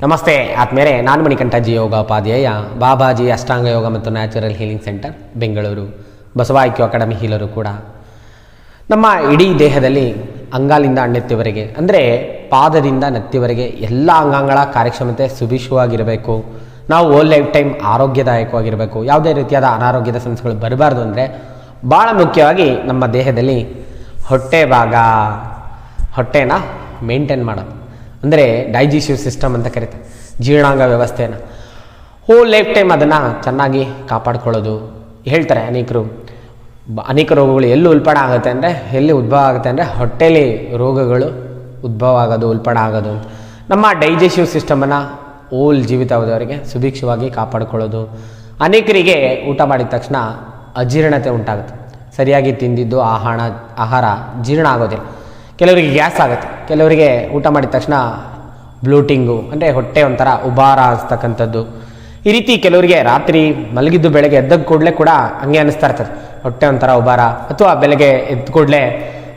ನಮಸ್ತೆ ಆತ್ಮೇಲೆ ನಾನು ಮಣಿಕಂಠಜಿ ಯೋಗೋಪಾಧ್ಯಾಯ ಬಾಬಾಜಿ ಅಷ್ಟಾಂಗ ಯೋಗ ಮತ್ತು natural healing centre Bengaluru Basava IQ academy healer ಕೂಡ ನಮ್ಮ ಇಡೀ ದೇಹದಲ್ಲಿ ಅಂಗಾಲಿಂದ ನೆತ್ತಿವರೆಗೆ ಅಂದರೆ ಪಾದದಿಂದ ನೆತ್ತಿವರೆಗೆ ಎಲ್ಲ ಅಂಗಾಂಗಗಳ ಕಾರ್ಯಕ್ಷಮತೆ ಸುಭಿಕ್ಷವಾಗಿರಬೇಕು. ನಾವು ಓಲ್ ಲೈಫ್ ಟೈಮ್ ಆರೋಗ್ಯದಾಯಕವಾಗಿರಬೇಕು. ಯಾವುದೇ ರೀತಿಯಾದ ಅನಾರೋಗ್ಯದ ಸಮಸ್ಯೆಗಳು ಬರಬಾರ್ದು ಅಂದರೆ ಭಾಳ ಮುಖ್ಯವಾಗಿ ನಮ್ಮ ದೇಹದಲ್ಲಿ ಹೊಟ್ಟೆನ ಮೇಂಟೈನ್ ಮಾಡೋದು ಅಂದರೆ ಡೈಜೆಸ್ಟಿವ್ ಸಿಸ್ಟಮ್ ಅಂತ ಕರೀತಾರೆ. ಜೀರ್ಣಾಂಗ ವ್ಯವಸ್ಥೆಯನ್ನು ಹೋಲ್ ಲೈಫ್ ಟೈಮ್ ಅದನ್ನು ಚೆನ್ನಾಗಿ ಕಾಪಾಡ್ಕೊಳ್ಳೋದು. ಹೇಳ್ತಾರೆ ಅನೇಕ ರೋಗಗಳು ಎಲ್ಲಿ ಉಲ್ಪಣ ಆಗುತ್ತೆ ಅಂದರೆ ಎಲ್ಲಿ ಉದ್ಭವ ಆಗುತ್ತೆ ಅಂದರೆ ಹೊಟ್ಟೆಯಲ್ಲಿ ರೋಗಗಳು ಉದ್ಭವ ಆಗೋದು ಉಲ್ಪಣ ಆಗೋದು ಅಂತ. ನಮ್ಮ ಡೈಜೆಸ್ಟಿವ್ ಸಿಸ್ಟಮನ್ನು ಓಲ್ ಜೀವಿತಾವಧಿಯವರೆಗೆ ಸುಭಿಕ್ಷವಾಗಿ ಕಾಪಾಡಿಕೊಳ್ಳೋದು. ಅನೇಕರಿಗೆ ಊಟ ಮಾಡಿದ ತಕ್ಷಣ ಅಜೀರ್ಣತೆ ಉಂಟಾಗುತ್ತೆ. ಸರಿಯಾಗಿ ತಿಂದಿದ್ದು ಆಹಾರ ಜೀರ್ಣ ಆಗೋದಿಲ್ಲ. ಕೆಲವರಿಗೆ ಗ್ಯಾಸ್ ಆಗುತ್ತೆ, ಕೆಲವರಿಗೆ ಊಟ ಮಾಡಿದ ತಕ್ಷಣ ಬ್ಲೂಟಿಂಗು ಅಂದರೆ ಹೊಟ್ಟೆ ಒಂಥರ ಉಬಾರ ಅನಿಸ್ತಕ್ಕಂಥದ್ದು. ಈ ರೀತಿ ಕೆಲವರಿಗೆ ರಾತ್ರಿ ಮಲಗಿದ್ದು ಬೆಳಗ್ಗೆ ಎದ್ದ ಕೂಡಲೇ ಕೂಡ ಹಂಗೆ ಅನ್ನಿಸ್ತಾ ಇರ್ತದೆ, ಹೊಟ್ಟೆ ಒಂಥರ ಉಬಾರ, ಅಥವಾ ಬೆಳಗ್ಗೆ ಎದ್ದ ಕೂಡಲೇ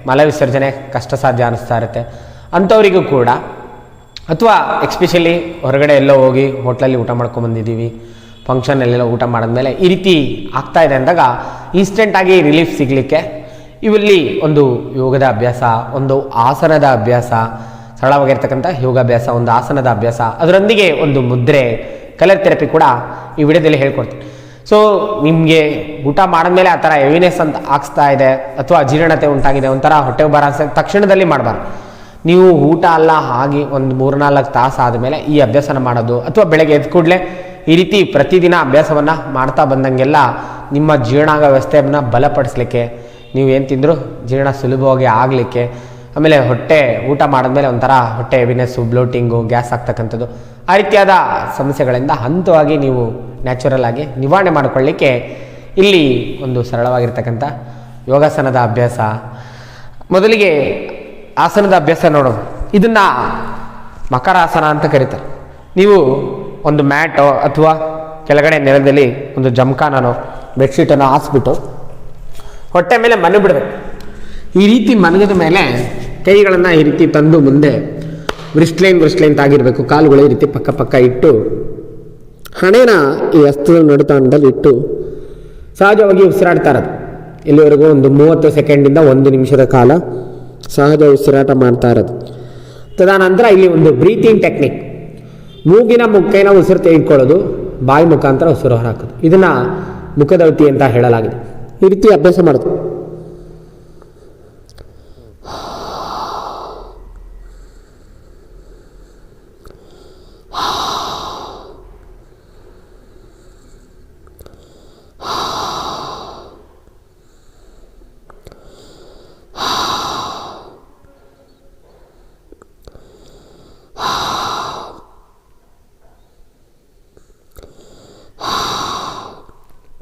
ಮಲ ವಿಸರ್ಜನೆ ಕಷ್ಟ ಸಾಧ್ಯ ಅನ್ನಿಸ್ತಾ ಇರುತ್ತೆ. ಅಂಥವರಿಗೂ ಕೂಡ, ಅಥವಾ ಎಕ್ಸ್ಪೆಷಲಿ ಹೊರಗಡೆ ಎಲ್ಲೋ ಹೋಗಿ ಹೋಟ್ಲಲ್ಲಿ ಊಟ ಮಾಡ್ಕೊಂಬಂದಿದ್ದೀವಿ, ಫಂಕ್ಷನಲ್ಲೆಲ್ಲ ಊಟ ಮಾಡಿದ್ಮೇಲೆ ಈ ರೀತಿ ಆಗ್ತಾ ಇದೆ ಅಂದಾಗ ಇನ್ಸ್ಟೆಂಟಾಗಿ ರಿಲೀಫ್ ಸಿಗಲಿಕ್ಕೆ ಇವಲ್ಲಿ ಒಂದು ಯೋಗದ ಅಭ್ಯಾಸ, ಒಂದು ಆಸನದ ಅಭ್ಯಾಸ, ಸರಳವಾಗಿರ್ತಕ್ಕಂಥ ಯೋಗಾಭ್ಯಾಸ, ಒಂದು ಆಸನದ ಅಭ್ಯಾಸ, ಅದರೊಂದಿಗೆ ಒಂದು ಮುದ್ರೆ, ಕಲರ್ ಥೆರಪಿ ಕೂಡ ಈ ವಿಡಿಯೋದಲ್ಲಿ ಹೇಳ್ಕೊಡ್ತೀನಿ. ಸೊ ನಿಮಗೆ ಊಟ ಮಾಡಿದ್ಮೇಲೆ ಆ ಥರ ಹೆವಿನೆಸ್ ಅಂತ ಆಗ್ಸ್ತಾ ಇದೆ ಅಥವಾ ಅಜೀರ್ಣತೆ ಉಂಟಾಗಿದೆ, ಒಂಥರ ಹೊಟ್ಟೆ ಉಬ್ಬರ ತಕ್ಷಣದಲ್ಲಿ ಮಾಡಬಾರ್ದು. ನೀವು ಊಟ ಎಲ್ಲ ಆಗಿ ಒಂದು 3-4 ತಾಸು ಆದಮೇಲೆ ಈ ಅಭ್ಯಾಸನ ಮಾಡೋದು, ಅಥವಾ ಬೆಳಗ್ಗೆ ಎದ್ದು ಕೂಡಲೇ ಈ ರೀತಿ ಪ್ರತಿದಿನ ಅಭ್ಯಾಸವನ್ನು ಮಾಡ್ತಾ ಬಂದಂಗೆಲ್ಲ ನಿಮ್ಮ ಜೀರ್ಣಾಂಗ ವ್ಯವಸ್ಥೆಯನ್ನು ಬಲಪಡಿಸ್ಲಿಕ್ಕೆ, ನೀವು ಏನು ತಿಂದರೂ ಜೀರ್ಣ ಸುಲಭವಾಗಿ ಆಗಲಿಕ್ಕೆ, ಆಮೇಲೆ ಊಟ ಮಾಡಿದ್ಮೇಲೆ ಒಂಥರ ಹೊಟ್ಟೆ ಹೆವಿನೆಸ್ಸು, ಬ್ಲೋಟಿಂಗು, ಗ್ಯಾಸ್ ಆಗ್ತಕ್ಕಂಥದ್ದು, ಆ ರೀತಿಯಾದ ಸಮಸ್ಯೆಗಳಿಂದ ಹಂತವಾಗಿ ನೀವು ನ್ಯಾಚುರಲ್ ಆಗಿ ನಿವಾರಣೆ ಮಾಡಿಕೊಳ್ಳಿಕ್ಕೆ ಇಲ್ಲಿ ಒಂದು ಸರಳವಾಗಿರ್ತಕ್ಕಂಥ ಯೋಗಾಸನದ ಅಭ್ಯಾಸ. ಮೊದಲಿಗೆ ಆಸನದ ಅಭ್ಯಾಸ ನೋಡೋಣ. ಇದನ್ನು ಮಕರಾಸನ ಅಂತ ಕರೀತಾರೆ. ನೀವು ಒಂದು ಮ್ಯಾಟೋ ಅಥವಾ ಕೆಳಗಡೆ ನೆಲದಲ್ಲಿ ಒಂದು ಜಮಖಾನನೋ ಬೆಡ್ಶೀಟನ್ನು ಹಾಸ್ಬಿಟ್ಟು ಹೊಟ್ಟೆ ಮೇಲೆ ಮಲಗಿಬಿಡ್ಬೇಕು. ಈ ರೀತಿ ಮಲಗಿದ ಮೇಲೆ ಕೈಗಳನ್ನು ಈ ರೀತಿ ತಂದು ಮುಂದೆ ವ್ರಿಸ್ಟ್ಲೈನ್ ತಾಗಿರಬೇಕು. ಕಾಲುಗಳು ಈ ರೀತಿ ಪಕ್ಕ ಇಟ್ಟು ಹಣೆನ ಈ ಹಸ್ತದ ನಡುತಾಣದಲ್ಲಿ ಇಟ್ಟು ಸಹಜವಾಗಿ ಉಸಿರಾಡ್ತಾ ಇರೋದು. ಇಲ್ಲಿವರೆಗೂ ಒಂದು 30 ಸೆಕೆಂಡಿಂದ 1 ನಿಮಿಷದ ಕಾಲ ಸಹಜ ಉಸಿರಾಟ ಮಾಡ್ತಾ ಇರೋದು. ತದನಂತರ ಇಲ್ಲಿ ಒಂದು ಬ್ರೀತಿಂಗ್ ಟೆಕ್ನಿಕ್, ಮೂಗಿನ ಮುಖೇನ ಉಸಿರು ತೆಗೆದುಕೊಳ್ಳೋದು, ಬಾಯಿ ಮುಖಾಂತರ ಉಸಿರು ಹೊರಹಾಕೋದು. ಇದನ್ನು ಮುಖದೌತಿ ಅಂತ ಹೇಳಲಾಗಿದೆ. ಈ ರೀತಿ ಅಭ್ಯಾಸ ಮಾಡೋದು.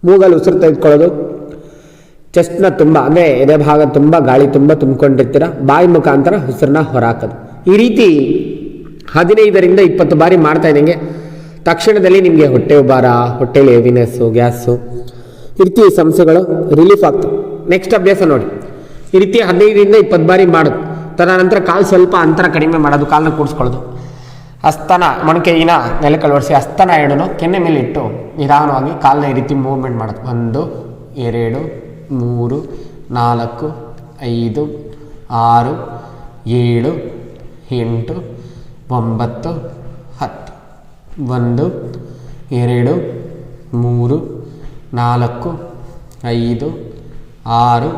ಮೂಗಲ್ಲಿ ಉಸಿರು ತೆಗೆದುಕೊಳ್ಳೋದು, ಚೆಸ್ಟ್ನ ತುಂಬ ಅಂದರೆ ಎದೆ ಭಾಗ ತುಂಬ ಗಾಳಿ ತುಂಬ ತುಂಬಿಕೊಂಡಿರ್ತೀರ, ಬಾಯಿ ಮುಖಾಂತರ ಉಸಿರನ್ನ ಹೊರಹಾಕೋದು. ಈ ರೀತಿ 15ರಿಂದ 20 ಬಾರಿ ಮಾಡ್ತಾ ಇದ್ದಂಗೆ ತಕ್ಷಣದಲ್ಲಿ ನಿಮಗೆ ಹೊಟ್ಟೆ ಉಬ್ಬಾರ, ಹೊಟ್ಟೆಲಿ ಹೆವಿನೆಸ್ಸು, ಗ್ಯಾಸು, ಈ ರೀತಿ ಸಮಸ್ಯೆಗಳು ರಿಲೀಫ್ ಆಗ್ತವೆ. ನೆಕ್ಸ್ಟ್ ಅಭ್ಯಾಸ ನೋಡಿ. ಈ ರೀತಿ 15ರಿಂದ 20 ಬಾರಿ ಮಾಡೋದು. ತದನಂತರ ಕಾಲು ಸ್ವಲ್ಪ ಅಂತರ ಕಡಿಮೆ ಮಾಡೋದು, ಕಾಲನ್ನ ಕೂಡಿಸ್ಕೊಳ್ಳೋದು, ಹಸ್ತನ ಮೊಣಕೈನ ನೆಲಕ್ಕೆ ಅಳವಡಿಸಿ ಹಸ್ತನ ಎರಡೂ ಕೆನ್ನೆ ಮೇಲೆ ಇಟ್ಟು ನಿಧಾನವಾಗಿ ಕಾಲನ್ನ ಈ ರೀತಿ ಮೂವ್ಮೆಂಟ್ ಮಾಡೋದು. 1 2 3 4 5 6 7 8 9 10 1 2 3 4 5 6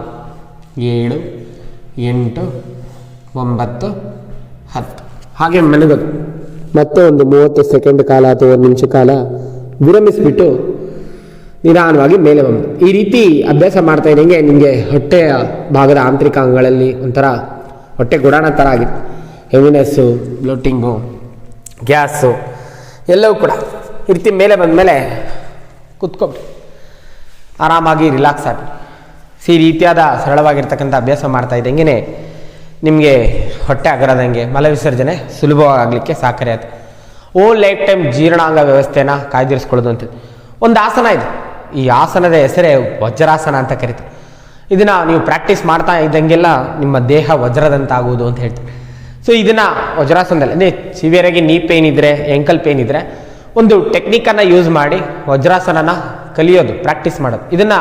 7 8 9 10 ಹಾಗೆ ಮಲಗೋದು. ಮತ್ತೆ ಒಂದು 30 ಸೆಕೆಂಡ್ ಕಾಲ ಅಥವಾ 1 ನಿಮಿಷ ಕಾಲ ವಿರಮಿಸಿಬಿಟ್ಟು ನಿಧಾನವಾಗಿ ಮೇಲೆ ಬಂದು ಈ ರೀತಿ ಅಭ್ಯಾಸ ಮಾಡ್ತಾ ಇದ್ದಂಗೆ ನಿಮಗೆ ಹೊಟ್ಟೆಯ ಭಾಗದ ಆಂತರಿಕ ಅಂಗಗಳಲ್ಲಿ ಒಂಥರ ಹೊಟ್ಟೆ ಗುಡಾಣ ಥರ ಆಗಿತ್ತು. ಹೆವಿನೆಸ್ಸು, ಬ್ಲೋಟಿಂಗು, ಗ್ಯಾಸು ಎಲ್ಲವೂ ಕೂಡ ಈ ರೀತಿ ಮೇಲೆ ಬಂದಮೇಲೆ ಕುತ್ಕೊಬಿಡಿ, ಆರಾಮಾಗಿ ರಿಲ್ಯಾಕ್ಸ್ ಆಗಿ. ಈ ರೀತಿಯಾದ ಸರಳವಾಗಿರ್ತಕ್ಕಂಥ ಅಭ್ಯಾಸ ಮಾಡ್ತಾ ಇದ್ದಂಗೆ ನಿಮಗೆ ಹೊಟ್ಟೆ ಅಗರದಂಗೆ ಮಲ ವಿಸರ್ಜನೆ ಸುಲಭವಾಗಲಿಕ್ಕೆ ಸಹಕಾರಿ ಆಗುತ್ತೆ. ಓಲ್ ಲೈಫ್ ಟೈಮ್ ಜೀರ್ಣಾಂಗ ವ್ಯವಸ್ಥೆನ ಕಾಯ್ದಿರಿಸ್ಕೊಳ್ಳೋದು ಅಂತ ಒಂದು ಆಸನ ಇದೆ. ಈ ಆಸನದ ಹೆಸರೇ ವಜ್ರಾಸನ ಅಂತ ಕರೀತಾರೆ. ಇದನ್ನು ನೀವು ಪ್ರಾಕ್ಟೀಸ್ ಮಾಡ್ತಾ ಇದ್ದಂಗೆಲ್ಲ ನಿಮ್ಮ ದೇಹ ವಜ್ರದಂತಾಗುವುದು ಅಂತ ಹೇಳ್ತಾರೆ. ಸೊ ಇದನ್ನು ವಜ್ರಾಸನದಲ್ಲಿ ಅಂದರೆ ಸಿವಿಯರಾಗಿ ನೀ ಪೇನ್ ಇದ್ದರೆ, ಎಂಕಲ್ ಪೇನ್ ಇದ್ದರೆ ಒಂದು ಟೆಕ್ನಿಕನ್ನು ಯೂಸ್ ಮಾಡಿ ವಜ್ರಾಸನನ ಕಲಿಯೋದು, ಪ್ರಾಕ್ಟೀಸ್ ಮಾಡೋದು. ಇದನ್ನು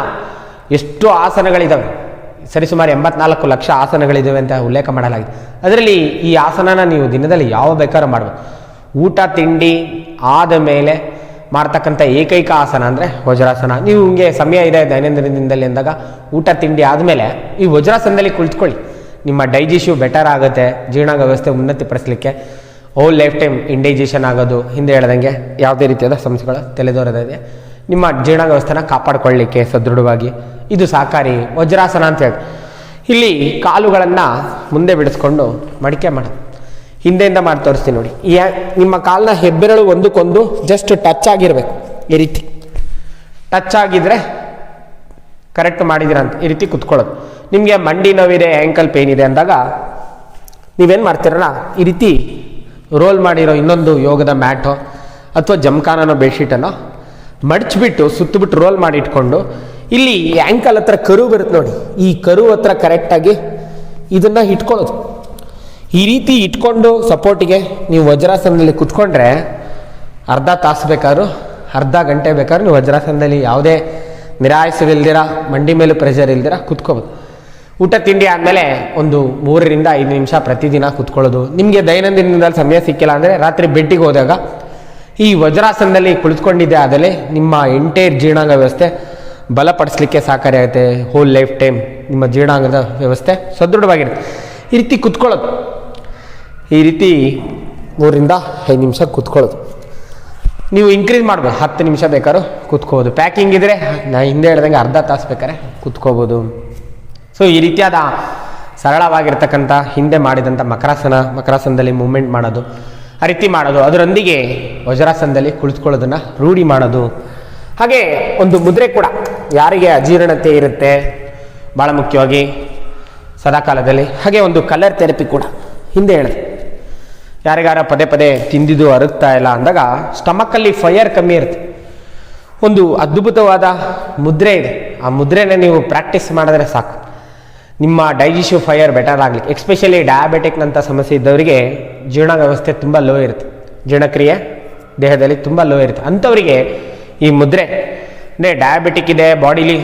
ಎಷ್ಟು ಆಸನಗಳಿದ್ದಾವೆ, ಸರಿಸುಮಾರು 84 ಲಕ್ಷ ಆಸನಗಳಿದ್ದಾವೆ ಅಂತ ಉಲ್ಲೇಖ ಮಾಡಲಾಗಿದೆ. ಅದರಲ್ಲಿ ಈ ಆಸನನ ನೀವು ದಿನದಲ್ಲಿ ಯಾವ ಬೇಕಾದ್ರೂ ಮಾಡ್ಬೋದು. ಊಟ ತಿಂಡಿ ಆದ ಮೇಲೆ ಮಾಡ್ತಕ್ಕಂಥ ಏಕೈಕ ಆಸನ ಅಂದರೆ ವಜ್ರಾಸನ. ನೀವು ಹಿಂಗೆ ಸಮಯ ಇದೆ ದೈನಂದಿನ ದಿನದಲ್ಲಿ ಅಂದಾಗ ಊಟ ತಿಂಡಿ ಆದಮೇಲೆ ಈ ವಜ್ರಾಸನದಲ್ಲಿ ಕುಳಿತುಕೊಳ್ಳಿ. ನಿಮ್ಮ ಡೈಜೆಸ್ಟಿವ್ ಬೆಟರ್ ಆಗುತ್ತೆ, ಜೀರ್ಣಾಂಗ ವ್ಯವಸ್ಥೆ ಉನ್ನತಿಪಡಿಸಲಿಕ್ಕೆ. ಹೋಲ್ ಲೈಫ್ ಟೈಮ್ ಇಂಡೈಜೆಷನ್ ಆಗೋದು, ಹಿಂದೆ ಹೇಳ್ದಂಗೆ ಯಾವುದೇ ರೀತಿಯಾದ ಸಮಸ್ಯೆಗಳು ತಲೆದೋರದಿದೆ, ನಿಮ್ಮ ಜೀರ್ಣಾಂಗ ವ್ಯವಸ್ಥೆನ ಕಾಪಾಡಿಕೊಳ್ಳಲಿಕ್ಕೆ ಸದೃಢವಾಗಿ ಇದು ಸಹಕಾರಿ ವಜ್ರಾಸನ ಅಂತ ಹೇಳಿ. ಇಲ್ಲಿ ಕಾಲುಗಳನ್ನು ಮುಂದೆ ಬಿಡಿಸ್ಕೊಂಡು ಮಡಿಕೆ ಮಾಡೋದು. ಹಿಂದೆಯಿಂದ ಮಾಡಿ ತೋರಿಸ್ತೀನಿ ನೋಡಿ. ನಿಮ್ಮ ಕಾಲನ್ನ ಹೆಬ್ಬೆರಳು ಒಂದಕ್ಕೊಂದು ಜಸ್ಟ್ ಟಚ್ ಆಗಿರಬೇಕು. ಈ ರೀತಿ ಟಚ್ ಆಗಿದ್ರೆ ಕರೆಕ್ಟ್ ಮಾಡಿದಿರ ಅಂತ ಈ ರೀತಿ ಕುತ್ಕೊಳ್ಳೋದು. ನಿಮಗೆ ಮಂಡಿ ನೋವಿದೆ, ಆ್ಯಂಕಲ್ ಪೇನ್ ಇದೆ ಅಂದಾಗ ನೀವೇನು ಮಾಡ್ತೀರಲ್ಲ, ಈ ರೀತಿ ರೋಲ್ ಮಾಡಿರೋ ಇನ್ನೊಂದು ಯೋಗದ ಮ್ಯಾಟೋ ಅಥವಾ ಜಮ್ಖಾನೋ ಬೆಡ್ಶೀಟನ್ನು ಮಡಚಿಬಿಟ್ಟು ಸುತ್ತಬಿಟ್ಟು ರೋಲ್ ಮಾಡಿ ಇಟ್ಕೊಂಡು ಇಲ್ಲಿ ಆ್ಯಂಕಲ್ ಹತ್ರ ಕರು ಬರುತ್ತೆ ನೋಡಿ, ಈ ಕರು ಹತ್ರ ಕರೆಕ್ಟಾಗಿ ಇದನ್ನು ಇಟ್ಕೊಳ್ಳೋದು. ಈ ರೀತಿ ಇಟ್ಕೊಂಡು ಸಪೋರ್ಟಿಗೆ ನೀವು ವಜ್ರಾಸನದಲ್ಲಿ ಕುತ್ಕೊಂಡ್ರೆ ಅರ್ಧ ತಾಸು ಬೇಕಾದ್ರೂ, ಅರ್ಧ ಗಂಟೆ ಬೇಕಾದ್ರೂ ನೀವು ವಜ್ರಾಸನದಲ್ಲಿ ಯಾವುದೇ ನಿರಾಯಿಸವಿಲ್ದಿರ, ಮಂಡಿ ಮೇಲೆ ಪ್ರೆಷರ್ ಇಲ್ದಿರ ಕುತ್ಕೋಬೋದು. ಊಟ ತಿಂಡಿ ಆದಮೇಲೆ ಒಂದು 3 ರಿಂದ 5 ನಿಮಿಷ ಪ್ರತಿದಿನ ಕುತ್ಕೊಳ್ಳೋದು. ನಿಮಗೆ ದೈನಂದಿನದಲ್ಲಿ ಸಮಯ ಸಿಕ್ಕಿಲ್ಲ ಅಂದರೆ ರಾತ್ರಿ ಬೆಡ್ಡಿಗೆ ಹೋದಾಗ ಈ ವಜ್ರಾಸನದಲ್ಲಿ ಕುಳಿತುಕೊಂಡಿದ್ದೆ ಆದಲ್ಲಿ ನಿಮ್ಮ ಎಂಟೈರ್ ಜೀರ್ಣಾಂಗ ವ್ಯವಸ್ಥೆ ಬಲಪಡಿಸಲಿಕ್ಕೆ ಸಹಕಾರಿಯಾಗುತ್ತೆ. ಹೋಲ್ ಲೈಫ್ ಟೈಮ್ ನಿಮ್ಮ ಜೀರ್ಣಾಂಗದ ವ್ಯವಸ್ಥೆ ಸದೃಢವಾಗಿರುತ್ತೆ. ಈ ರೀತಿ ಕುತ್ಕೊಳ್ಳೋದು, ಈ ರೀತಿ 3 ರಿಂದ 5 ನಿಮಿಷ ಕುತ್ಕೊಳ್ಳೋದು. ನೀವು ಇನ್ಕ್ರೀಸ್ ಮಾಡ್ಬೋದು, 10 ನಿಮಿಷ ಬೇಕಾದ್ರೂ ಕುತ್ಕೋಬೋದು. ಪ್ಯಾಕಿಂಗ್ ಇದ್ದರೆ ನಾ ಹಿಂದೆ ಹೇಳ್ದಂಗೆ ಅರ್ಧ ತಾಸು ಬೇಕಾದ್ರೆ ಕುತ್ಕೋಬೋದು. ಸೊ ಈ ರೀತಿಯಾದ ಸರಳವಾಗಿರ್ತಕ್ಕಂಥ ಹಿಂದೆ ಮಾಡಿದಂಥ ಮಕರಾಸನದಲ್ಲಿ ಮೂವ್ಮೆಂಟ್ ಮಾಡೋದು, ಆ ರೀತಿ ಮಾಡೋದು, ಅದರೊಂದಿಗೆ ವಜ್ರಾಸನದಲ್ಲಿ ಕುಳಿತುಕೊಳ್ಳೋದನ್ನು ರೂಢಿ ಮಾಡೋದು. ಹಾಗೆ ಒಂದು ಮುದ್ರೆ ಕೂಡ, ಯಾರಿಗೆ ಅಜೀರ್ಣತೆ ಇರುತ್ತೆ ಭಾಳ ಮುಖ್ಯವಾಗಿ ಸದಾಕಾಲದಲ್ಲಿ, ಹಾಗೆ ಒಂದು ಕಲರ್ ಥೆರಪಿ ಕೂಡ ಹಿಂದೆ ಹೇಳಿದೆ. ಯಾರಿಗಾರ ಪದೇ ಪದೇ ತಿಂದಿದ್ದು ಅರಗ್ತಾ ಇಲ್ಲ ಅಂದಾಗ ಸ್ಟಮಕ್ಕಲ್ಲಿ ಫೈರ್ ಕಮ್ಮಿ ಇರುತ್ತೆ. ಒಂದು ಅದ್ಭುತವಾದ ಮುದ್ರೆ ಇದೆ, ಆ ಮುದ್ರೆನ ನೀವು ಪ್ರಾಕ್ಟೀಸ್ ಮಾಡಿದ್ರೆ ಸಾಕು, ನಿಮ್ಮ ಡೈಜೆಸ್ಟಿವ್ ಫೈರ್ ಬೆಟರ್ ಆಗಲಿಕ್ಕೆ. ಎಸ್ಪೆಷಲಿ ಡಯಾಬಿಟಿಕ್ನಂಥ ಸಮಸ್ಯೆ ಇದ್ದವರಿಗೆ ಜೀರ್ಣಾಂಗ ವ್ಯವಸ್ಥೆ ತುಂಬ ಲೋ ಇರುತ್ತೆ, ಜೀರ್ಣಕ್ರಿಯೆ ದೇಹದಲ್ಲಿ ತುಂಬ ಲೋ ಇರುತ್ತೆ. ಅಂಥವರಿಗೆ ಈ ಮುದ್ರೆ, ಅಂದರೆ ಡಯಾಬಿಟಿಕ್ ಇದೆ, ಬಾಡಿಲಿ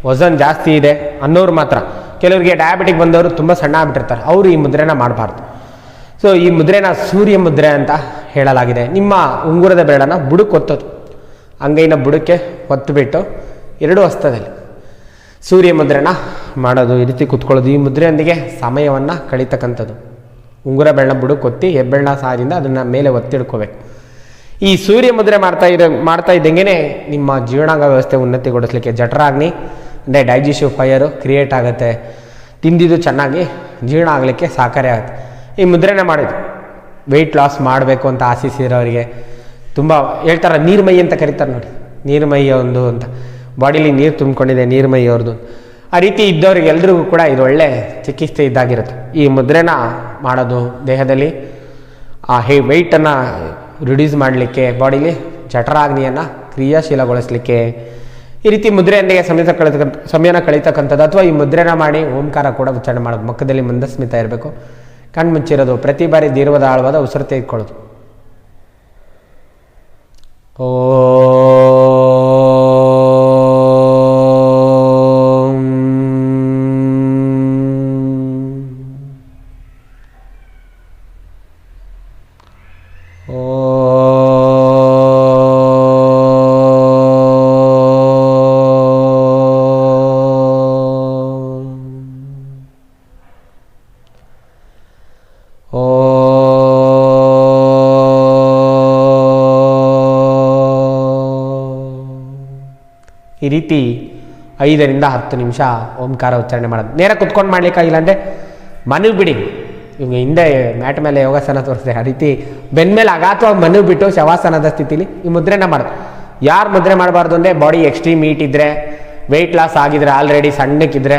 ವಜನ್ ಜಾಸ್ತಿ ಇದೆ ಅನ್ನೋರು ಮಾತ್ರ. ಕೆಲವರಿಗೆ ಡಯಾಬಿಟಿಕ್ ಬಂದವರು ತುಂಬ ಸಣ್ಣ ಆಗ್ಬಿಟ್ಟಿರ್ತಾರೆ, ಅವರು ಈ ಮುದ್ರೆನ ಮಾಡಬಾರ್ದು. ಸೊ ಈ ಮುದ್ರೆನ ಸೂರ್ಯ ಮುದ್ರೆ ಅಂತ ಹೇಳಲಾಗಿದೆ. ನಿಮ್ಮ ಉಂಗುರದ ಬೆರಳನ್ನು ಬುಡಕ್ಕೆ ಒತ್ತೋದು, ಅಂಗೈನ ಬುಡಕ್ಕೆ ಒತ್ತುಬಿಟ್ಟು 2 ಹಸ್ತದಲ್ಲಿ ಸೂರ್ಯ ಮುದ್ರೆನ ಮಾಡೋದು, ಈ ರೀತಿ ಕುತ್ಕೊಳ್ಳೋದು. ಈ ಮುದ್ರೆಯೊಂದಿಗೆ ಸಮಯವನ್ನು ಕಳೀತಕ್ಕಂಥದ್ದು. ಉಂಗುರ ಬೆರಳನ್ನ ಬುಡಕ್ಕೆ ಒತ್ತಿ ಹೆಬ್ಬೆರಳ ಸಹಾಯದಿಂದ ಅದನ್ನು ಮೇಲೆ ಒತ್ತಿಡ್ಕೋಬೇಕು. ಈ ಸೂರ್ಯ ಮುದ್ರೆ ಮಾಡ್ತಾ ಇದ್ದಂಗೆ ನಿಮ್ಮ ಜೀರ್ಣಾಂಗ ವ್ಯವಸ್ಥೆ ಉನ್ನತಿಗೊಳಿಸಲಿಕ್ಕೆ ಜಠರಾಗ್ನಿ ಅಂದರೆ ಡೈಜೆಸ್ಟಿವ್ ಫೈರು ಕ್ರಿಯೇಟ್ ಆಗುತ್ತೆ. ತಿಂದಿದ್ದು ಚೆನ್ನಾಗಿ ಜೀರ್ಣ ಆಗಲಿಕ್ಕೆ ಸಹಕಾರಿ ಆಗುತ್ತೆ. ಈ ಮುದ್ರೆನ ಮಾಡಿದ್ದು ವೆಯ್ಟ್ ಲಾಸ್ ಮಾಡಬೇಕು ಅಂತ ಆಶಿಸಿರೋರಿಗೆ ತುಂಬ ಹೇಳ್ತಾರೆ, ನೀರ್ಮೈ ಅಂತ ಕರೀತಾರೆ ನೋಡಿ, ನೀರ್ಮೈ ಒಂದು ಅಂತ, ಬಾಡಿಲಿ ನೀರು ತುಂಬಿಕೊಂಡಿದೆ ನೀರ್ಮೈ ಅವ್ರದ್ದು. ಆ ರೀತಿ ಇದ್ದವ್ರಿಗೆ ಎಲ್ರಿಗೂ ಕೂಡ ಇದು ಒಳ್ಳೆ ಚಿಕಿತ್ಸೆ ಇದ್ದಾಗಿರುತ್ತೆ. ಈ ಮುದ್ರೆನ ಮಾಡೋದು ದೇಹದಲ್ಲಿ ಆ ವೆಯ್ಟನ್ನು ರಿಡ್ಯೂಸ್ ಮಾಡಲಿಕ್ಕೆ, ಬಾಡಿಲಿ ಜಠರಾಗ್ನಿಯನ್ನು ಕ್ರಿಯಾಶೀಲಗೊಳಿಸಲಿಕ್ಕೆ. ಈ ರೀತಿ ಮುದ್ರೆಯೊಂದಿಗೆ ಸಮಯನ ಕಳೀತಕ್ಕಂಥದ್ದು. ಅಥವಾ ಈ ಮುದ್ರೆನ ಮಾಡಿ ಓಂಕಾರ ಕೂಡ ಉಚ್ಚಾರಣೆ ಮಾಡೋದು. ಮುಖದಲ್ಲಿ ಮಂದಸ್ಮಿತ ಇರಬೇಕು, ಕಣ್ಣು ಮುಚ್ಚಿರೋದು, ಪ್ರತಿ ಬಾರಿ ದೀರ್ಘದ ಆಳವಾದ ಉಸಿರು ತೆಗೆದುಕೊಳ್ಳೋದು. ಈ ರೀತಿ 5 ರಿಂದ 10 ನಿಮಿಷ ಓಂಕಾರ ಉಚ್ಚಾರಣೆ ಮಾಡೋದು. ನೇರ ಕುತ್ಕೊಂಡು ಮಾಡ್ಲಿಕ್ಕಾಗಿಲ್ಲ ಅಂದರೆ ಮನವು ಬಿಡಿ. ಇವಾಗ ಹಿಂದೆ ಮ್ಯಾಟ್ ಮೇಲೆ ಯೋಗಾಸನ ತೋರಿಸಿದೆ, ಆ ರೀತಿ ಬೆನ್ನ ಮೇಲೆ ಅಗಾಧವಾಗಿ ಮನವು ಬಿಟ್ಟು ಶವಾಸನದ ಸ್ಥಿತಿಲಿ ಈ ಮುದ್ರೆನ ಮಾಡೋದು. ಯಾರು ಮುದ್ರೆ ಮಾಡಬಾರ್ದು ಅಂದರೆ ಬಾಡಿ ಎಕ್ಸ್ಟ್ರೀಮ್ ಹೀಟ್ ಇದ್ದರೆ, ವೆಯ್ಟ್ ಲಾಸ್ ಆಗಿದ್ರೆ, ಆಲ್ರೆಡಿ ಸಣ್ಣಕ್ಕಿದ್ರೆ,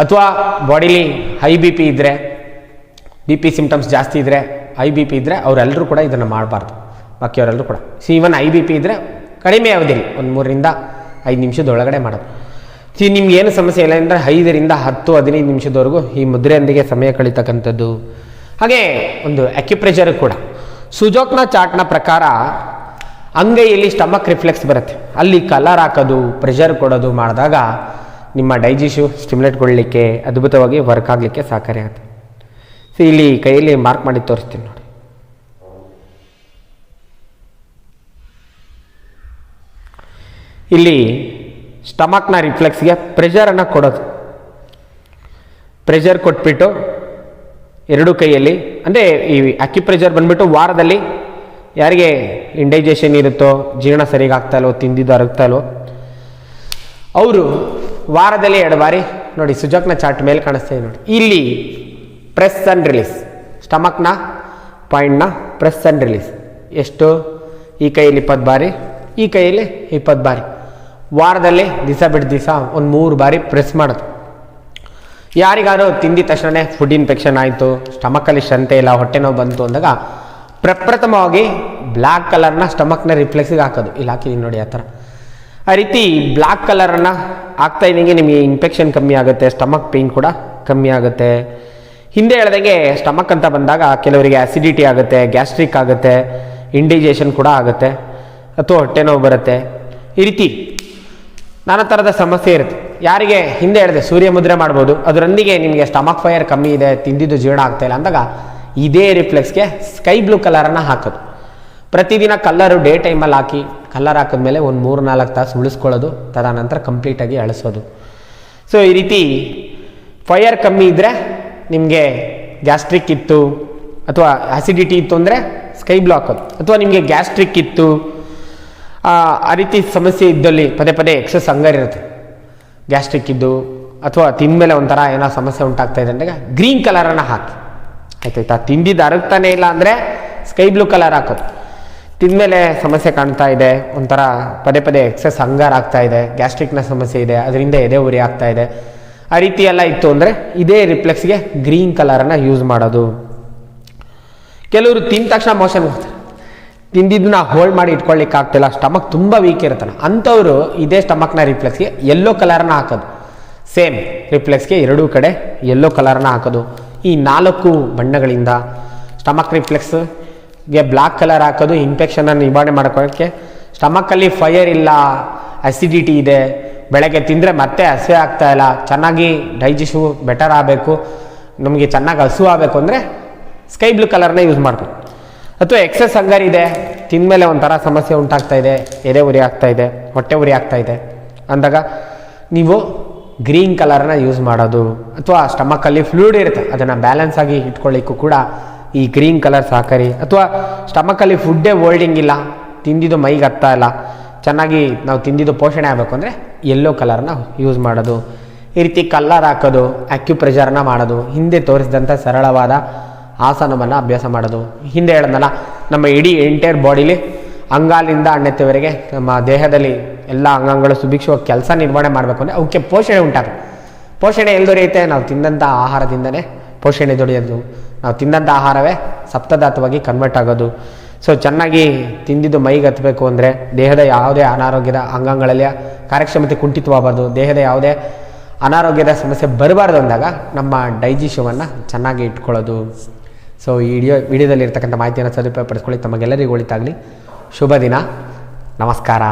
ಅಥವಾ ಬಾಡಿಲಿ ಹೈ ಬಿ ಪಿ ಇದ್ದರೆ, ಬಿ ಪಿ ಸಿಮ್ಟಮ್ಸ್ ಜಾಸ್ತಿ ಇದ್ದರೆ, ಹೈ ಬಿ ಪಿ ಇದ್ದರೆ ಅವರೆಲ್ಲರೂ ಕೂಡ ಇದನ್ನು ಮಾಡಬಾರ್ದು. ಬಾಕಿಯವರೆಲ್ಲರೂ ಕೂಡ ಈವನ್ ಐ ಬಿ ಪಿ ಇದ್ದರೆ ಕಡಿಮೆ ಅವಧಿಯಲ್ಲಿ ಒಂದು 3 ರಿಂದ 5 ನಿಮಿಷದೊಳಗಡೆ ಮಾಡೋದು. ನಿಮ್ಗೆ ಏನು ಸಮಸ್ಯೆ ಇಲ್ಲ ಅಂದರೆ 5 ರಿಂದ 10-15 ನಿಮಿಷದವರೆಗೂ ಈ ಮುದ್ರೆಯೊಂದಿಗೆ ಸಮಯ ಕಳೀತಕ್ಕಂಥದ್ದು. ಹಾಗೆ ಒಂದು ಅಕ್ಯುಪ್ರೆಷರ್ ಕೂಡ ಸುಜೋಕ್ನ ಚಾರ್ಟ್ನ ಪ್ರಕಾರ ಅಂಗೈಯಲ್ಲಿ ಸ್ಟಮಕ್ ರಿಫ್ಲೆಕ್ಸ್ ಬರುತ್ತೆ, ಅಲ್ಲಿ ಕಲರ್ ಹಾಕೋದು ಪ್ರೆಷರ್ ಕೊಡೋದು ಮಾಡಿದಾಗ ನಿಮ್ಮ ಡೈಜೆಸ್ಟಿವ್ ಸ್ಟಿಮ್ಯುಲೇಟ್ಗೊಳ್ಳಲಿಕ್ಕೆ ಅದ್ಭುತವಾಗಿ ವರ್ಕ್ ಆಗಲಿಕ್ಕೆ ಸಹಕಾರಿ ಆಗುತ್ತೆ. ಸೊ ಇಲ್ಲಿ ಕೈಯಲ್ಲಿ ಮಾರ್ಕ್ ಮಾಡಿ ತೋರಿಸ್ತೀನಿ ನೋಡಿ. ಇಲ್ಲಿ ಸ್ಟಮಕ್ನ ರಿಫ್ಲೆಕ್ಸ್ಗೆ ಪ್ರೆಷರನ್ನು ಕೊಡೋದು, ಪ್ರೆಷರ್ ಕೊಟ್ಬಿಟ್ಟು ಎರಡು ಕೈಯಲ್ಲಿ, ಅಂದರೆ ಈ ಅಕ್ಯುಪ್ರೆಷರ್ ಬಂದ್ಬಿಟ್ಟು ವಾರದಲ್ಲಿ ಯಾರಿಗೆ ಇಂಡೈಜೆಷನ್ ಇರುತ್ತೋ, ಜೀರ್ಣ ಸರಿಯಾಗಿ ಆಗ್ತಾ ಇಲ್ವೋ, ತಿಂದಿದ್ದು ಅರಗ್ತಾ ಇಲ್ವೋ ಅವರು ವಾರದಲ್ಲಿ 2 ಬಾರಿ ನೋಡಿ ಸುಜೋಕ್ನ ಚಾರ್ಟ್ ಮೇಲೆ ಕಾಣಿಸ್ತಾ ಇದೆ ನೋಡಿ, ಇಲ್ಲಿ ಪ್ರೆಸ್ ಆ್ಯಂಡ್ ರಿಲೀಸ್, ಸ್ಟಮಕ್ನ ಪಾಯಿಂಟ್ನ ಪ್ರೆಸ್ ಆ್ಯಂಡ್ ರಿಲೀಸ್ ಎಷ್ಟು, ಈ ಕೈಯಲ್ಲಿ 20 ಬಾರಿ, ಈ ಕೈಯಲ್ಲಿ 20 ಬಾರಿ, ವಾರದಲ್ಲಿ ದಿವಸ ಬಿಟ್ಟು ದಿವಸ ಒಂದು 3 ಬಾರಿ ಪ್ರೆಸ್ ಮಾಡೋದು. ಯಾರಿಗಾರು ತಿಂದಿದ ತಕ್ಷಣ ಫುಡ್ ಇನ್ಫೆಕ್ಷನ್ ಆಯಿತು, ಸ್ಟಮಕಲ್ಲಿ ಶಂತೆ ಇಲ್ಲ, ಹೊಟ್ಟೆ ನೋವು ಬಂತು ಅಂದಾಗ ಪ್ರಪ್ರಥಮವಾಗಿ ಬ್ಲ್ಯಾಕ್ ಕಲರ್ನ ಸ್ಟಮಕ್ನ ರಿಫ್ಲೆಕ್ಸಿಗೆ ಹಾಕೋದು. ಇಲ್ಲಿ ಹಾಕಿದ್ದೀನಿ ನೋಡಿ ಆ ಥರ. ಆ ರೀತಿ ಬ್ಲ್ಯಾಕ್ ಕಲರನ್ನು ಹಾಕ್ತಾ ಇದ್ದಂಗೆ ನಿಮಗೆ ಇನ್ಫೆಕ್ಷನ್ ಕಮ್ಮಿ ಆಗುತ್ತೆ, ಸ್ಟಮಕ್ ಪೇಯ್ನ್ ಕೂಡ ಕಮ್ಮಿ ಆಗುತ್ತೆ. ಹಿಂದೆ ಹೇಳ್ದಂಗೆ ಸ್ಟಮಕ್ ಅಂತ ಬಂದಾಗ ಕೆಲವರಿಗೆ ಆ್ಯಸಿಡಿಟಿ ಆಗುತ್ತೆ, ಗ್ಯಾಸ್ಟ್ರಿಕ್ ಆಗುತ್ತೆ, ಇಂಡೈಜೆಷನ್ ಕೂಡ ಆಗುತ್ತೆ, ಅಥವಾ ಹೊಟ್ಟೆ ನೋವು ಬರುತ್ತೆ. ಈ ರೀತಿ ನಾನಾ ಥರದ ಸಮಸ್ಯೆ ಇರುತ್ತೆ. ಯಾರಿಗೆ ಹಿಂದೆ ಹೇಳಿದೆ ಸೂರ್ಯ ಮುದ್ರೆ ಮಾಡ್ಬೋದು, ಅದರೊಂದಿಗೆ ನಿಮಗೆ ಸ್ಟಮಕ್ ಫೈರ್ ಕಮ್ಮಿ ಇದೆ, ತಿಂದಿದ್ದು ಜೀರ್ಣ ಆಗ್ತಾಯಿಲ್ಲ ಅಂದಾಗ ಇದೇ ರಿಫ್ಲೆಕ್ಸ್ಗೆ ಸ್ಕೈ ಬ್ಲೂ ಕಲರನ್ನು ಹಾಕೋದು. ಪ್ರತಿದಿನ ಕಲ್ಲರು ಡೇ ಟೈಮಲ್ಲಿ ಹಾಕಿ ಕಲ್ಲರ್ ಹಾಕಿದ್ಮೇಲೆ ಒಂದು 3-4 ತಾಸು ಉಳಿಸ್ಕೊಳ್ಳೋದು, ತದನಂತರ ಕಂಪ್ಲೀಟಾಗಿ ಅಳಿಸೋದು. ಸೊ ಈ ರೀತಿ ಫೈರ್ ಕಮ್ಮಿ ಇದ್ದರೆ ನಿಮಗೆ ಗ್ಯಾಸ್ಟ್ರಿಕ್ ಇತ್ತು ಅಥವಾ ಆ್ಯಸಿಡಿಟಿ ಇತ್ತು ಅಂದರೆ ಸ್ಕೈ ಬ್ಲೂ ಹಾಕೋದು, ಅಥವಾ ನಿಮಗೆ ಗ್ಯಾಸ್ಟ್ರಿಕ್ ಇತ್ತು ಆ ರೀತಿ ಸಮಸ್ಯೆ ಇದ್ದಲ್ಲಿ ಪದೇ ಎಕ್ಸಸ್ ಹಂಗರ್ ಇರುತ್ತೆ, ಗ್ಯಾಸ್ಟ್ರಿಕ್ ಇದ್ದು ಅಥವಾ ತಿಂದಮೇಲೆ ಒಂಥರ ಏನೋ ಸಮಸ್ಯೆ ಉಂಟಾಗ್ತಾ ಇದೆ ಅಂದಾಗ ಗ್ರೀನ್ ಕಲರನ್ನು ಹಾಕಿ ಆಯ್ತಾಯ್ತಾ. ತಿಂದಿದ್ದು ಅರಗ್ತಾನೆ ಇಲ್ಲ ಅಂದರೆ ಸ್ಕೈ ಬ್ಲೂ ಕಲರ್ ಹಾಕೋದು. ತಿಂದಮೇಲೆ ಸಮಸ್ಯೆ ಕಾಣ್ತಾ ಇದೆ, ಒಂಥರ ಪದೇ ಎಕ್ಸಸ್ ಹಂಗರ್ ಆಗ್ತಾ ಇದೆ, ಗ್ಯಾಸ್ಟ್ರಿಕ್ನ ಸಮಸ್ಯೆ ಇದೆ, ಅದರಿಂದ ಎದೆ ಉರಿ ಆಗ್ತಾ ಇದೆ, ಆ ರೀತಿ ಎಲ್ಲ ಇತ್ತು ಅಂದರೆ ಇದೇ ರಿಫ್ಲೆಕ್ಸ್ಗೆ ಗ್ರೀನ್ ಕಲರನ್ನು ಯೂಸ್ ಮಾಡೋದು. ಕೆಲವರು ತಿಂದ ತಕ್ಷಣ ಮೋಷನ್ ಹೋಗ್ತಾರೆ, ತಿಂದಿದ್ದನ್ನ ಹೋಲ್ಡ್ ಮಾಡಿ ಇಟ್ಕೊಳ್ಳಿಕ್ಕೆ ಆಗ್ತಿಲ್ಲ, ಸ್ಟಮಕ್ ತುಂಬ ವೀಕ್ ಇರ್ತಾನೆ ಅಂಥವರು ಇದೇ ಸ್ಟಮಕ್ನ ರಿಫ್ಲೆಕ್ಸ್ಗೆ ಯೆಲ್ಲೋ ಕಲರನ್ನ ಹಾಕೋದು. ಸೇಮ್ ರಿಫ್ಲೆಕ್ಸ್ಗೆ ಎರಡೂ ಕಡೆ ಯೆಲ್ಲೋ ಕಲರನ್ನ ಹಾಕೋದು. ಈ 4 ಬಣ್ಣಗಳಿಂದ ಸ್ಟಮಕ್ ರಿಫ್ಲೆಕ್ಸ್ಗೆ ಬ್ಲ್ಯಾಕ್ ಕಲರ್ ಹಾಕೋದು, ಇನ್ಫೆಕ್ಷನ್ನ ನಿವಾರಣೆ ಮಾಡ್ಕೊಳ್ಳೋಕ್ಕೆ. ಸ್ಟಮಕ್ಕಲ್ಲಿ ಫೈರ್ ಇಲ್ಲ, ಅಸಿಡಿಟಿ ಇದೆ, ಬೆಳಗ್ಗೆ ತಿಂದರೆ ಮತ್ತೆ ಹಸಿವೆ ಆಗ್ತಾ ಇಲ್ಲ, ಚೆನ್ನಾಗಿ ಡೈಜೆಸ್ಟಿವ್ ಬೆಟರ್ ಆಗಬೇಕು, ನಮಗೆ ಚೆನ್ನಾಗಿ ಹಸು ಆಗಬೇಕು ಅಂದರೆ ಸ್ಕೈ ಬ್ಲೂ ಕಲರ್ನ ಯೂಸ್ ಮಾಡ್ಬೇಕು. ಅಥವಾ ಎಕ್ಸಸ್ ಹಂಗರ್ ಇದೆ, ತಿಂದಮೇಲೆ ಒಂಥರ ಸಮಸ್ಯೆ ಉಂಟಾಗ್ತಾ ಇದೆ, ಎದೆ ಉರಿ ಆಗ್ತಾ ಇದೆ, ಹೊಟ್ಟೆ ಉರಿ ಆಗ್ತಾ ಇದೆ ಅಂದಾಗ ನೀವು ಗ್ರೀನ್ ಕಲರ್ನ ಯೂಸ್ ಮಾಡೋದು. ಅಥವಾ ಸ್ಟಮಕ್ಕಲ್ಲಿ ಫ್ಲೂಯಿಡ್ ಇರುತ್ತೆ, ಅದನ್ನು ಬ್ಯಾಲೆನ್ಸ್ ಆಗಿ ಇಟ್ಕೊಳ್ಳಿಕ್ಕೂ ಕೂಡ ಈ ಗ್ರೀನ್ ಕಲರ್ ಸಹಕಾರಿ. ಅಥವಾ ಸ್ಟಮಕ್ಕಲ್ಲಿ ಫುಡ್ಡೇ ಹೋಲ್ಡಿಂಗ್ ಇಲ್ಲ, ತಿಂದಿದ್ದು ಮೈಗೆ ಹತ್ತಾ ಇಲ್ಲ, ಚೆನ್ನಾಗಿ ನಾವು ತಿಂದಿದ್ದು ಪೋಷಣೆ ಆಗಬೇಕು ಅಂದರೆ ಯೆಲ್ಲೋ ಕಲರ್ನ ಯೂಸ್ ಮಾಡೋದು. ಈ ರೀತಿ ಕಲ್ಲರ್ ಹಾಕೋದು, ಅಕ್ಯುಪ್ರೆಷರ್ನ ಮಾಡೋದು, ಹಿಂದೆ ತೋರಿಸಿದಂಥ ಸರಳವಾದ ಆಸನವನ್ನು ಅಭ್ಯಾಸ ಮಾಡೋದು. ಹಿಂದೆ ಹೇಳಿದ್ನಲ್ಲ, ನಮ್ಮ ಇಡೀ ಎಂಟೈರ್ ಬಾಡಿಲಿ ಅಂಗಾಲಿಂದ ಅಣ್ಣೆತ್ತವರೆಗೆ ನಮ್ಮ ದೇಹದಲ್ಲಿ ಎಲ್ಲ ಅಂಗಾಂಗಗಳು ಸುಭಿಕ್ಷವಾಗಿ ಕೆಲಸ ನಿರ್ವಹಣೆ ಮಾಡಬೇಕು ಅಂದರೆ ಅವಕ್ಕೆ ಪೋಷಣೆ ಉಂಟಾಗುತ್ತೆ. ಪೋಷಣೆ ಎಲ್ಲಿ ದೊರೆಯುತ್ತೆ? ನಾವು ತಿಂದಂಥ ಆಹಾರದಿಂದನೇ ಪೋಷಣೆ ದೊರೆಯೋದು. ನಾವು ತಿಂದಂಥ ಆಹಾರವೇ ಸಪ್ತಧಾತುವಾಗಿ ಕನ್ವರ್ಟ್ ಆಗೋದು. ಸೊ ಚೆನ್ನಾಗಿ ತಿಂದಿದ್ದು ಮೈಗೆ ಹತ್ತಬೇಕು ಅಂದರೆ ದೇಹದ ಯಾವುದೇ ಅನಾರೋಗ್ಯದ ಅಂಗಾಂಗಗಳಲ್ಲಿ ಕಾರ್ಯಕ್ಷಮತೆ ಕುಂಠಿತವಾಗಬಾರ್ದು, ದೇಹದ ಯಾವುದೇ ಅನಾರೋಗ್ಯದ ಸಮಸ್ಯೆ ಬರಬಾರ್ದು ಅಂದಾಗ ನಮ್ಮ ಡೈಜೆಷವನ್ನು ಚೆನ್ನಾಗಿ ಇಟ್ಕೊಳ್ಳೋದು. ಸೊ ಈ ವಿಡಿಯೋದಲ್ಲಿ ಇರ್ತಕ್ಕಂಥ ಮಾಹಿತಿಯನ್ನು ಸದುಪಯೋಗ ಪಡಿಸ್ಕೊಳ್ಳಿ. ತಮಗೆಲ್ಲರಿಗೂ ಒಳಿತಾಗಲಿ. ಶುಭ ದಿನ. ನಮಸ್ಕಾರ.